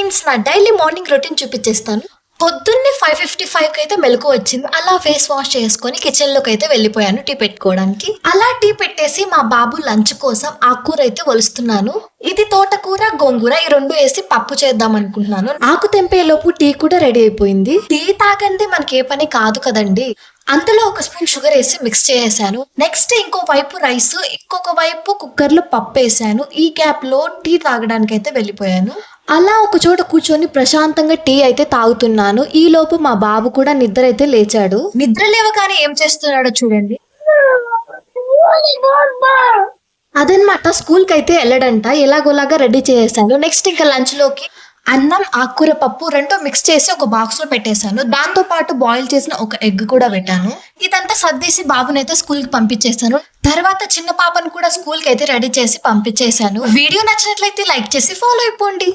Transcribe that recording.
Friends, నా daily morning routine చూపించేస్తాను. పొద్దున్నే 5:55కి అయితే మెలకువ వచ్చింది. అలా ఫేస్ వాష్ చేసుకొని కిచెన్ లోకి అయితే వెళ్ళిపోయాను టీ పెట్టుకోవడానికి. అలా టీ పెట్టేసి మా బాబు లంచ్ కోసం ఆకుకూర అయితే ఒలుస్తున్నాను. ఇది తోటకూర, గోంగూర ఈ రెండు వేసి పప్పు చేద్దాం అనుకుంటున్నాను. ఆకు తెంపే లోపు టీ కూడా రెడీ అయిపోయింది. టీ తాగండి మనకి ఏ పని కాదు కదండి. అందులో ఒక స్పూన్ షుగర్ వేసి మిక్స్ చేసేసాను. నెక్స్ట్ ఇంకో వైపు రైస్, ఇంకొక వైపు కుక్కర్ లో పప్పు వేసాను. ఈ గ్యాప్ లో టీ తాగడానికి అయితే వెళ్ళిపోయాను. అలా ఒక చోట కూర్చొని ప్రశాంతంగా టీ అయితే తాగుతున్నాను. ఈ లోపు మా బాబు కూడా నిద్ర అయితే లేచాడు. నిద్ర లేవగానే ఏం చేస్తున్నాడో చూడండి. అదనమాట, స్కూల్ కి అయితే వెళ్ళడంట. ఎలాగోలాగా రెడీ చేసేసాను. నెక్స్ట్ ఇంకా లంచ్ లోకి అన్నం, ఆకుకూర పప్పు రెండు మిక్స్ చేసి ఒక బాక్స్ లో పెట్టేశాను. దాంతో పాటు బాయిల్ చేసిన ఒక ఎగ్ కూడా పెట్టాను. ఇదంతా సర్దేసి బాబునైతే స్కూల్ కి పంపించేశాను. తర్వాత చిన్న పాపను కూడా స్కూల్ కి అయితే రెడీ చేసి పంపించేశాను. వీడియో నచ్చినట్లయితే లైక్ చేసి ఫాలో అయిపోండి.